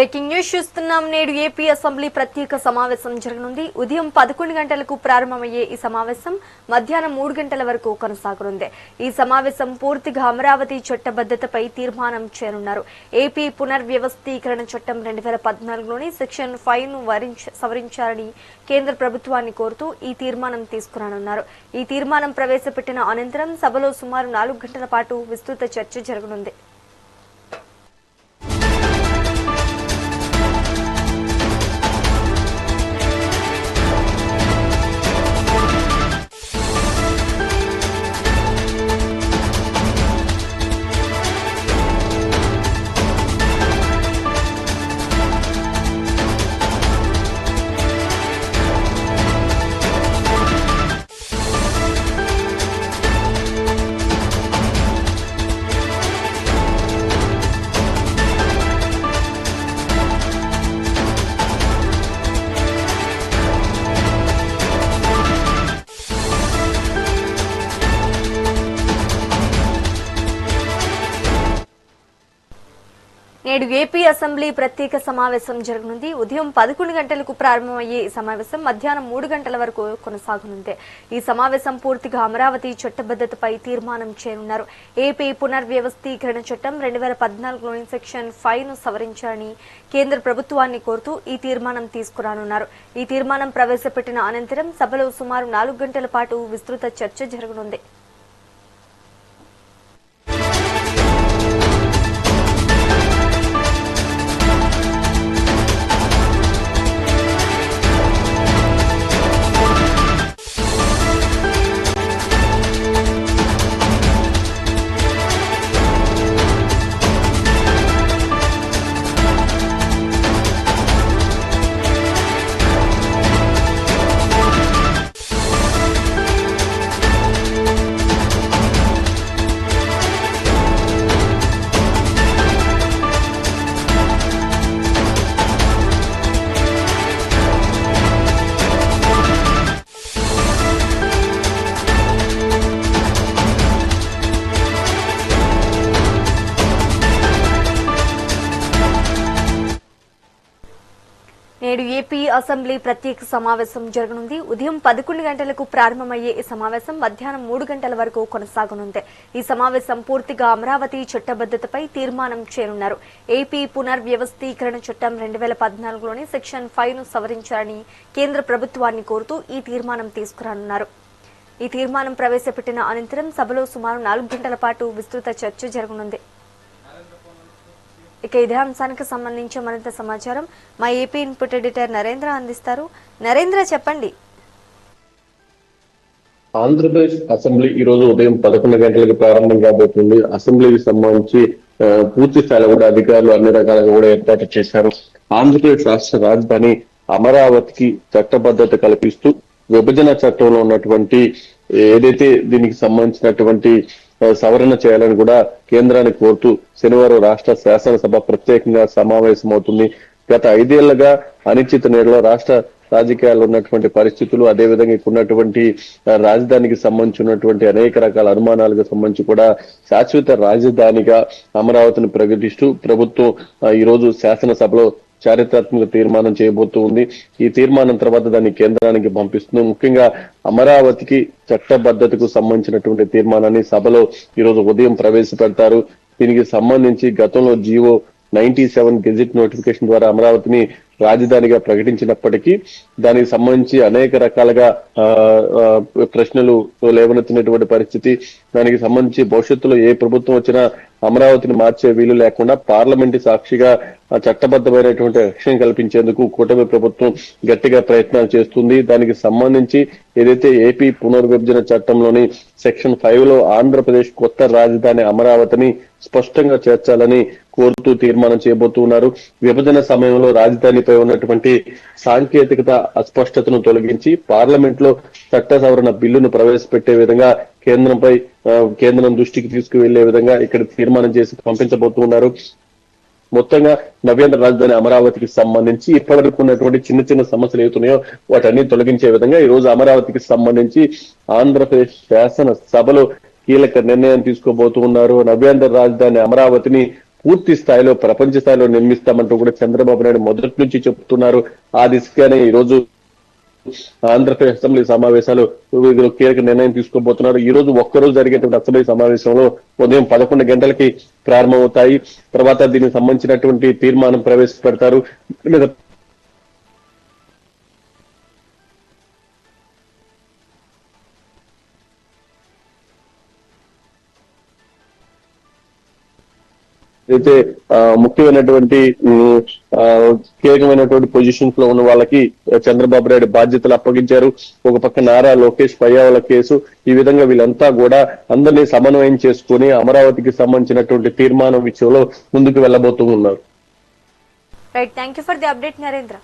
Breaking news చూస్తున్నాం. నేడు AP assembly ప్రత్యేక సమావేశం జరగనుంది. ఉదయం 11 గంటలకు ప్రారంభమయ్యే ఈ సమావేశం మధ్యాహ్నం 3 గంటల వరకు కొనసాగనుంది. ఈ సమావేశం పూర్తిగా అమరావతి చట్టబద్ధతపై తీర్మానం చేయనున్నారు. ఏపీ పునర్వ్యవస్థీకరణ చట్టం 2014లోని సెక్షన్ 5ను సవరించాలని కేంద్ర ప్రభుత్వాన్ని కోరుతూ ఈ తీర్మానం తీసుకురానున్నారు. ఈ తీర్మానం ప్రవేశపెట్టిన అనంతరం సభలో సుమారు 4 గంటల పాటు విస్తృత చర్చ జరగనుంది. నేడు ఏపీ అసెంబ్లీ ప్రత్యేక సమావేశం జరగనుంది. ఉదయం 11 గంటలకు ప్రారంభమయ్యే ఈ సమావేశం మధ్యాహ్నం 3 గంటల వరకు కొనసాగనుంది. ఈ సమావేశం పూర్తిగా అమరావతి చట్టబద్ధతపై తీర్మానం చేయనున్నారు. ఏపీ పునర్వ్యవస్థీకరణ చట్టం 2014లోని సెక్షన్ 5ను సవరించాలని కేంద్ర ప్రభుత్వాన్ని కోరుతూ ఈ తీర్మానం తీసుకురానున్నారు. ఈ తీర్మానం ప్రవేశపెట్టిన అనంతరం సభలో సుమారు 4 గంటల పాటు విస్తృత చర్చ జరగనుంది. నేడు ఏపీ అసెంబ్లీ ప్రత్యేక సమావేశం జరగనుంది. ఉదయం 11 గంటలకు ప్రారంభమయ్యే ఈ సమావేశం మధ్యాహ్నం 3 గంటల వరకు కొనసాగనుంది. ఈ సమావేశం పూర్తిగా అమరావతి చట్టబద్ధతపై తీర్మానం చేయనున్నారు. ఏపీ పునర్వ్యవస్థీకరణ చట్టం 2014లోని సెక్షన్ 5ను సవరించాలని కేంద్ర ప్రభుత్వాన్ని కోరుతూ ఈ తీర్మానం తీసుకురానున్నారు. ఈ తీర్మానం ప్రవేశపెట్టిన అనంతరం సభలో సుమారు 4 గంటల పాటు విస్తృత చర్చ జరగనుంది. ఇక ఇదే అంశానికి సంబంధించి మరింత సమాచారం మా ఏపీ ఇన్పుట్ ఎడిటర్ నరేంద్ర అందిస్తారు. నరేంద్ర, చెప్పండి. ఆంధ్రప్రదేశ్ అసెంబ్లీ ఈ రోజు ఉదయం 11 గంటలకు ప్రారంభం కాబోతుంది. అసెంబ్లీకి సంబంధించి పూర్తి స్థాయిలో కూడా అధికారులు అన్ని రకాలుగా కూడా ఏర్పాటు చేశారు. ఆంధ్రప్రదేశ్ రాష్ట్ర రాజధాని అమరావతికి చట్టబద్ధత కల్పిస్తూ విభజన చట్టంలో ఉన్నటువంటి ఏదైతే దీనికి సంబంధించినటువంటి సవరణ చేయాలని కూడా కేంద్రాన్ని కోరుతూ శనివారం రాష్ట్ర శాసనసభ ప్రత్యేకంగా సమావేశమవుతుంది. గత 5 ఏళ్లుగా అనిశ్చిత నేరులో రాష్ట్ర రాజకీయాల్లో ఉన్నటువంటి పరిస్థితులు, అదేవిధంగా ఉన్నటువంటి రాజధానికి సంబంధించినటువంటి అనేక రకాల అనుమానాలకు సంబంధించి కూడా శాశ్వత రాజధానిగా అమరావతిని ప్రకటిస్తూ ప్రభుత్వం ఈ రోజు శాసనసభలో చారిత్రాత్మక తీర్మానం చేయబోతూ ఉంది. ఈ తీర్మానం తర్వాత దాన్ని కేంద్రానికి పంపిస్తుంది. ముఖ్యంగా అమరావతికి చట్టబద్ధతకు సంబంధించినటువంటి తీర్మానాన్ని సభలో ఈ రోజు ఉదయం ప్రవేశపెడతారు. దీనికి సంబంధించి గతంలో జీవో 97 గెజిట్ నోటిఫికేషన్ ద్వారా అమరావతిని రాజధానిగా ప్రకటించినప్పటికీ దానికి సంబంధించి అనేక రకాలుగా ప్రశ్నలు లేవనెత్తినటువంటి పరిస్థితి. దానికి సంబంధించి భవిష్యత్తులో ఏ ప్రభుత్వం వచ్చినా అమరావతిని మార్చే వీలు లేకుండా పార్లమెంటు సాక్షిగా చట్టబద్ధమైనటువంటి రక్షణ కల్పించేందుకు కూటమి ప్రభుత్వం గట్టిగా ప్రయత్నాలు చేస్తుంది. దానికి సంబంధించి ఏదైతే ఏపీ పునర్విభజన చట్టంలోని సెక్షన్ 5లో ఆంధ్రప్రదేశ్ కొత్త రాజధాని అమరావతిని స్పష్టంగా చేర్చాలని కోరుతూ తీర్మానం చేయబోతున్నారు. విభజన సమయంలో రాజధానిపై ఉన్నటువంటి సాంకేతికత అస్పష్టతను తొలగించి పార్లమెంట్ లో చట్ట సవరణ బిల్లును ప్రవేశపెట్టే విధంగా కేంద్రం దృష్టికి తీసుకువెళ్లే విధంగా ఇక్కడ తీర్మానం చేసి పంపించబోతున్నారు. మొత్తంగా నవ్యాంధ్ర రాజధాని అమరావతికి సంబంధించి ఇప్పటివరకు ఉన్నటువంటి చిన్న చిన్న సమస్యలు ఏతున్నాయో వాటన్ని తొలగించే విధంగా ఈ రోజు అమరావతికి సంబంధించి ఆంధ్రప్రదేశ్ శాసన సభలో కీలక నిర్ణయం తీసుకోబోతున్నారు. నవ్యాంధ్ర రాజధాని అమరావతిని పూర్తి స్థాయిలో ప్రపంచ స్థాయిలో నిర్మిస్తామంటూ కూడా చంద్రబాబు నాయుడు మొదటి నుంచి చెప్తున్నారు. ఆ దిశగానే ఈ రోజు ఆంధ్రప్రదేశ్ అసెంబ్లీ సమావేశాలు కీలక నిర్ణయం తీసుకోబోతున్నారు. ఈ రోజు ఒక్కరోజు జరిగేటువంటి అసెంబ్లీ సమావేశంలో ఉదయం 11 గంటలకి ప్రారంభమవుతాయి. తర్వాత దీనికి సంబంధించినటువంటి తీర్మానం ప్రవేశపెడతారు. అయితే ముఖ్యమైనటువంటి కీలకమైనటువంటి పొజిషన్స్ లో ఉన్న వాళ్ళకి చంద్రబాబు నాయుడు బాధ్యతలు అప్పగించారు. ఒక పక్క నారా లోకేష్ పయ్యావుల కేసు, ఈ విధంగా వీళ్ళంతా కూడా అందరినీ సమన్వయం చేసుకుని అమరావతికి సంబంధించినటువంటి తీర్మానం విషయంలో ముందుకు వెళ్ళబోతూ ఉన్నారు. Right, thank you for the update Narendra.